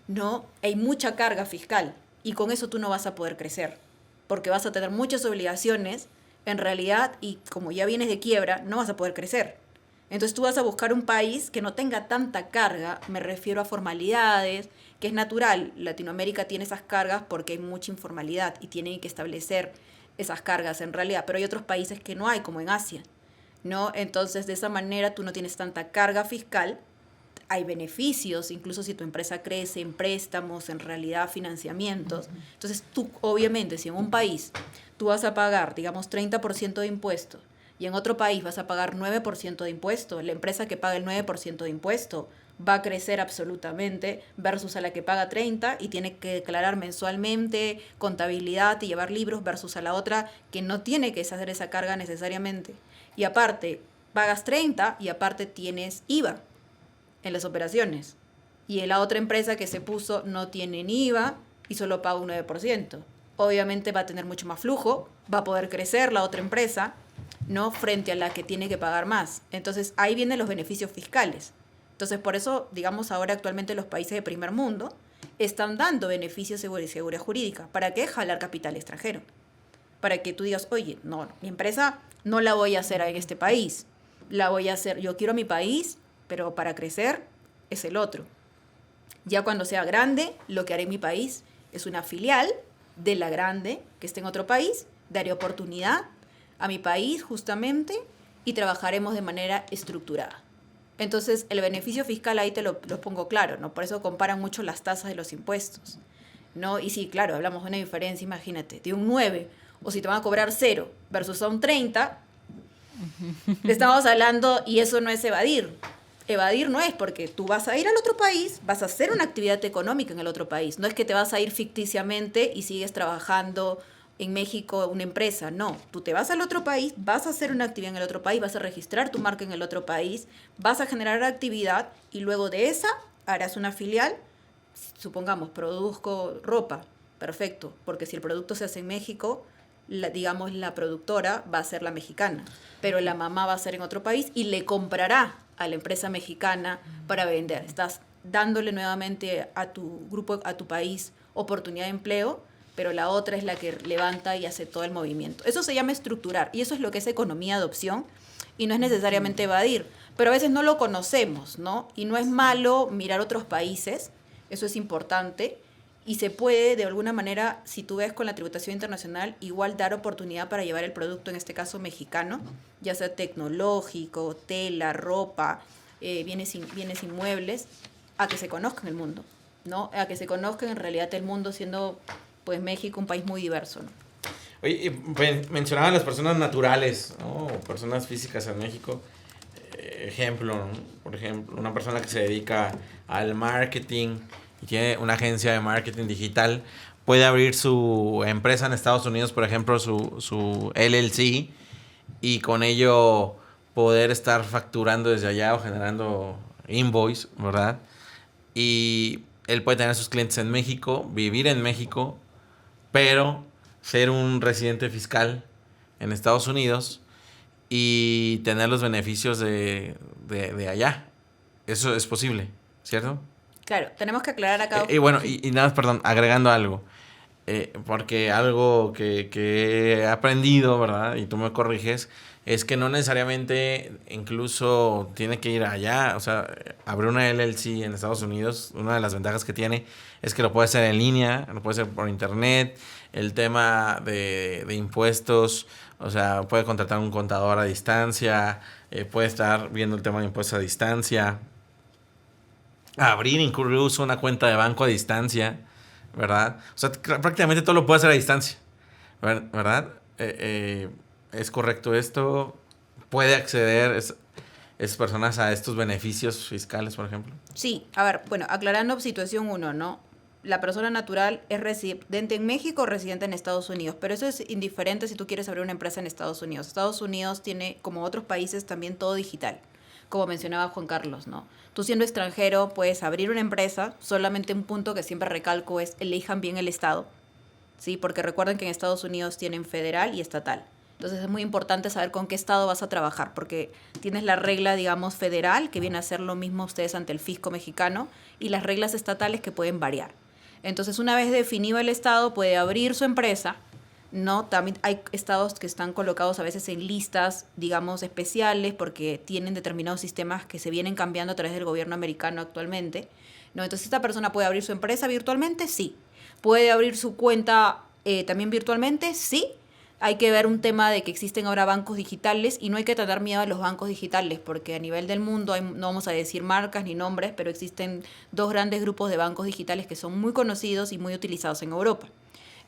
Speaker 1: ¿no? Hay mucha carga fiscal y con eso tú no vas a poder crecer porque vas a tener muchas obligaciones en realidad y como ya vienes de quiebra no vas a poder crecer. Entonces tú vas a buscar un país que no tenga tanta carga, me refiero a formalidades, que es natural. Latinoamérica tiene esas cargas porque hay mucha informalidad y tienen que establecer esas cargas en realidad, pero hay otros países que no hay, como en Asia, ¿no? Entonces de esa manera tú no tienes tanta carga fiscal. Hay beneficios, incluso si tu empresa crece en préstamos, en realidad financiamientos. Entonces tú, obviamente, si en un país tú vas a pagar, digamos, 30% de impuestos y en otro país vas a pagar 9% de impuesto, la empresa que paga el 9% de impuesto va a crecer absolutamente versus a la que paga 30% y tiene que declarar mensualmente, contabilidad y llevar libros versus a la otra que no tiene que hacer esa carga necesariamente. Y aparte, pagas 30% y aparte tienes IVA en las operaciones. Y en la otra empresa que se puso no tiene ni IVA y solo paga un 9%. Obviamente va a tener mucho más flujo, va a poder crecer la otra empresa, ¿no? Frente a la que tiene que pagar más. Entonces ahí vienen los beneficios fiscales. Entonces por eso, digamos, ahora actualmente los países de primer mundo están dando beneficios de seguridad jurídica. ¿Para qué? Jalar capital extranjero. Para que tú digas, oye, no, mi empresa no la voy a hacer en este país. La voy a hacer, yo quiero mi país, pero para crecer es el otro. Ya cuando sea grande, lo que haré en mi país es una filial de la grande que esté en otro país, daré oportunidad a mi país justamente y trabajaremos de manera estructurada. Entonces, el beneficio fiscal ahí te lo pongo claro, ¿no? Por eso comparan mucho las tasas de los impuestos, ¿no? Y sí, claro, hablamos de una diferencia, imagínate, de un 9, o si te van a cobrar 0 versus a un 30, estamos hablando, y eso no es evadir. Evadir no es porque tú vas a ir al otro país, vas a hacer una actividad económica en el otro país. No es que te vas a ir ficticiamente y sigues trabajando en México una empresa. No, tú te vas al otro país, vas a hacer una actividad en el otro país, vas a registrar tu marca en el otro país, vas a generar actividad y luego de esa harás una filial. Supongamos, produzco ropa, perfecto, porque si el producto se hace en México, digamos la productora va a ser la mexicana, pero la mamá va a ser en otro país y le comprará a la empresa mexicana para vender. Estás dándole nuevamente a tu grupo, a tu país, oportunidad de empleo, pero la otra es la que levanta y hace todo el movimiento. Eso se llama estructurar y eso es lo que es economía de opción y no es necesariamente evadir, pero a veces no lo conocemos, ¿no? Y no es malo mirar otros países, eso es importante y se puede de alguna manera, si tú ves con la tributación internacional, igual dar oportunidad para llevar el producto, en este caso mexicano, ya sea tecnológico, tela, ropa, bienes inmuebles, a que se conozca en el mundo, ¿no? A que se conozca en realidad el mundo siendo pues México un país muy diverso, ¿no?
Speaker 3: Oye, mencionaban las personas naturales, ¿no? O personas físicas en México. Ejemplo, ¿no? Por ejemplo, una persona que se dedica al marketing y tiene una agencia de marketing digital, puede abrir su empresa en Estados Unidos, por ejemplo, su LLC, y con ello poder estar facturando desde allá o generando invoice, ¿verdad? Y él puede tener a sus clientes en México, vivir en México, pero ser un residente fiscal en Estados Unidos y tener los beneficios de allá. Eso es posible, ¿cierto?
Speaker 1: Claro, tenemos que aclarar acá.
Speaker 3: Y bueno, y nada más, perdón, agregando algo. Porque algo que he aprendido, ¿verdad? Y tú me corriges, es que no necesariamente incluso tiene que ir allá. O sea, abrir una LLC en Estados Unidos, una de las ventajas que tiene es que lo puede hacer en línea, lo puede hacer por internet. El tema de impuestos, o sea, puede contratar un contador a distancia, puede estar viendo el tema de impuestos a distancia, abrir incluso una cuenta de banco a distancia, ¿verdad? O sea, prácticamente todo lo puede hacer a distancia, ¿verdad? ¿Es correcto esto? ¿Puede acceder esas personas a estos beneficios fiscales, por ejemplo?
Speaker 1: Sí, a ver, bueno, aclarando situación 1, ¿no? La persona natural es residente en México o residente en Estados Unidos, pero eso es indiferente si tú quieres abrir una empresa en Estados Unidos. Estados Unidos tiene, como otros países, también todo digital, como mencionaba Juan Carlos, ¿no? Tú siendo extranjero puedes abrir una empresa, solamente un punto que siempre recalco es elijan bien el estado, ¿sí? Porque recuerden que en Estados Unidos tienen federal y estatal. Entonces es muy importante saber con qué estado vas a trabajar, porque tienes la regla, digamos, federal, que viene a ser lo mismo ustedes ante el fisco mexicano, y las reglas estatales que pueden variar. Entonces, una vez definido el estado, puede abrir su empresa, ¿no? También hay estados que están colocados a veces en listas, digamos, especiales, porque tienen determinados sistemas que se vienen cambiando a través del gobierno americano actualmente, ¿no? Entonces, ¿esta persona puede abrir su empresa virtualmente? Sí. ¿Puede abrir su cuenta también virtualmente? Sí. Hay que ver un tema de que existen ahora bancos digitales y no hay que tener miedo a los bancos digitales porque a nivel del mundo, no vamos a decir marcas ni nombres, pero existen 2 grandes grupos de bancos digitales que son muy conocidos y muy utilizados en Europa,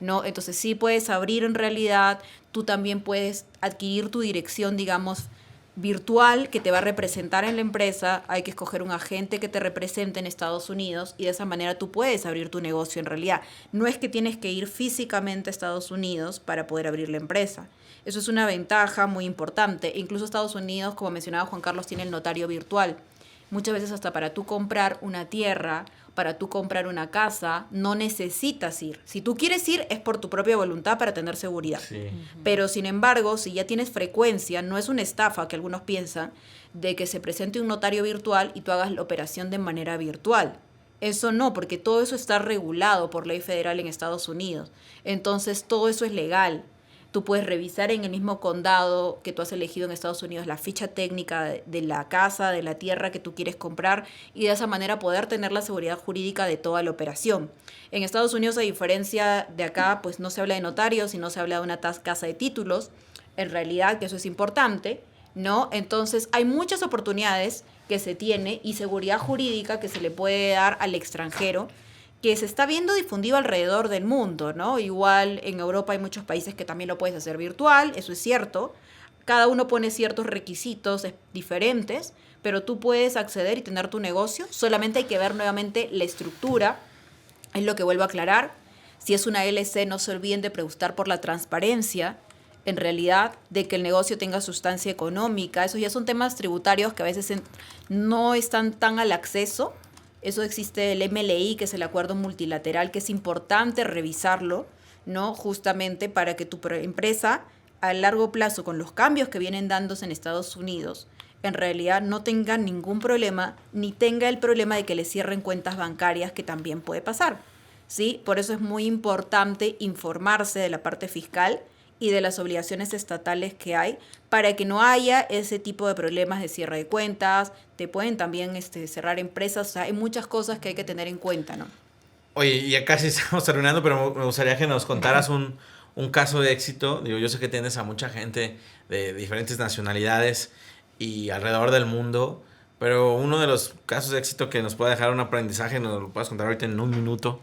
Speaker 1: ¿no? Entonces sí puedes abrir en realidad, tú también puedes adquirir tu dirección, digamos, virtual que te va a representar en la empresa. Hay que escoger un agente que te represente en Estados Unidos y de esa manera tú puedes abrir tu negocio en realidad. No es que tienes que ir físicamente a Estados Unidos para poder abrir la empresa. Eso es una ventaja muy importante. Incluso Estados Unidos, como mencionaba Juan Carlos, tiene el notario virtual. Muchas veces hasta para tú comprar una tierra, para tú comprar una casa, no necesitas ir. Si tú quieres ir, es por tu propia voluntad para tener seguridad.
Speaker 3: Sí.
Speaker 1: Pero, sin embargo, si ya tienes frecuencia, no es una estafa que algunos piensan, de que se presente un notario virtual y tú hagas la operación de manera virtual. Eso no, porque todo eso está regulado por ley federal en Estados Unidos. Entonces, todo eso es legal. Tú puedes revisar en el mismo condado que tú has elegido en Estados Unidos la ficha técnica de la casa, de la tierra que tú quieres comprar y de esa manera poder tener la seguridad jurídica de toda la operación. En Estados Unidos, a diferencia de acá, pues no se habla de notarios, sino se habla de una casa de títulos. En realidad, que eso es importante, ¿no? Entonces, hay muchas oportunidades que se tiene y seguridad jurídica que se le puede dar al extranjero que se está viendo difundido alrededor del mundo, ¿no? Igual en Europa hay muchos países que también lo puedes hacer virtual, eso es cierto. Cada uno pone ciertos requisitos diferentes, pero tú puedes acceder y tener tu negocio. Solamente hay que ver nuevamente la estructura, es lo que vuelvo a aclarar. Si es una LC, no se olviden de preguntar por la transparencia, en realidad, de que el negocio tenga sustancia económica. Esos ya son temas tributarios que a veces no están tan al acceso. Eso existe el MLI, que es el acuerdo multilateral, que es importante revisarlo, ¿no? Justamente para que tu empresa a largo plazo, con los cambios que vienen dándose en Estados Unidos, en realidad no tenga ningún problema, ni tenga el problema de que le cierren cuentas bancarias, que también puede pasar, ¿sí? Por eso es muy importante informarse de la parte fiscal y de las obligaciones estatales que hay para que no haya ese tipo de problemas de cierre de cuentas. Te pueden también cerrar empresas. O sea, hay muchas cosas que hay que tener en cuenta, ¿no?
Speaker 3: Oye, ya casi estamos terminando, pero me gustaría que nos contaras un caso de éxito. Digo, yo sé que tienes a mucha gente de diferentes nacionalidades y alrededor del mundo, pero uno de los casos de éxito que nos puede dejar un aprendizaje, nos lo puedes contar ahorita en un minuto,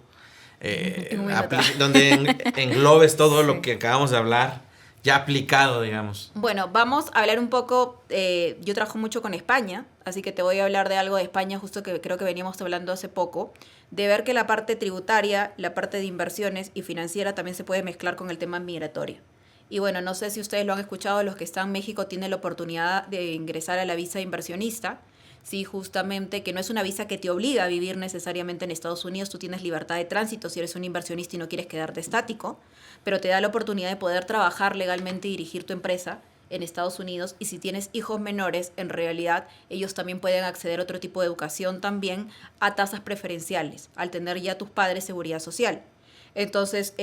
Speaker 3: donde englobes todo lo que acabamos de hablar, ya aplicado, digamos.
Speaker 1: Bueno, vamos a hablar un poco, yo trabajo mucho con España, así que te voy a hablar de algo de España, justo que creo que veníamos hablando hace poco, de ver que la parte tributaria, la parte de inversiones y financiera también se puede mezclar con el tema migratorio. Y bueno, no sé si ustedes lo han escuchado, los que están en México tienen la oportunidad de ingresar a la visa de inversionista. Sí, justamente que no es una visa que te obliga a vivir necesariamente en Estados Unidos, tú tienes libertad de tránsito si eres un inversionista y no quieres quedarte estático, pero te da la oportunidad de poder trabajar legalmente y dirigir tu empresa en Estados Unidos, y si tienes hijos menores, en realidad ellos también pueden acceder a otro tipo de educación también a tasas preferenciales, al tener ya tus padres seguridad social. Entonces,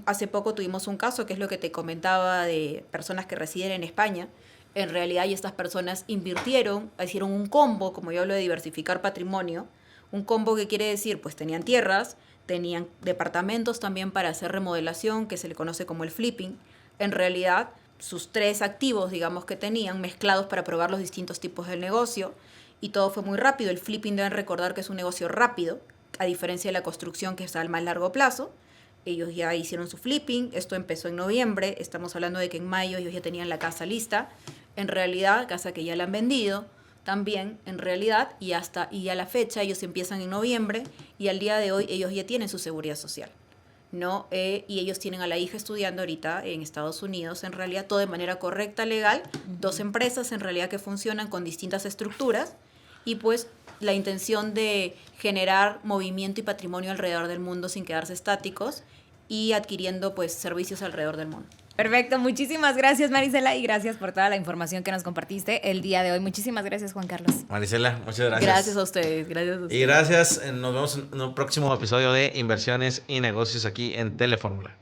Speaker 1: hace poco tuvimos un caso, que es lo que te comentaba, de personas que residen en España. En realidad, y estas personas invirtieron, hicieron un combo, como yo hablo de diversificar patrimonio, un combo que quiere decir, pues tenían tierras, tenían departamentos también para hacer remodelación, que se le conoce como el flipping. En realidad, sus 3 activos, digamos, que tenían mezclados para probar los distintos tipos del negocio, y todo fue muy rápido. El flipping, deben recordar que es un negocio rápido, a diferencia de la construcción, que está al más largo plazo. Ellos ya hicieron su flipping, esto empezó en noviembre, estamos hablando de que en mayo ellos ya tenían la casa lista, en realidad, casa que ya la han vendido también, en realidad, y a la fecha ellos empiezan en noviembre, y al día de hoy ellos ya tienen su seguridad social, ¿no? Y ellos tienen a la hija estudiando ahorita en Estados Unidos, en realidad todo de manera correcta, legal, 2 empresas en realidad que funcionan con distintas estructuras, y pues la intención de generar movimiento y patrimonio alrededor del mundo sin quedarse estáticos y adquiriendo pues servicios alrededor del mundo.
Speaker 2: Perfecto, muchísimas gracias Marisela y gracias por toda la información que nos compartiste el día de hoy. Muchísimas gracias, Juan Carlos.
Speaker 3: Marisela, muchas gracias.
Speaker 1: Gracias a ustedes, gracias a ustedes.
Speaker 3: Y gracias, nos vemos en un próximo episodio de Inversiones y Negocios aquí en Telefórmula.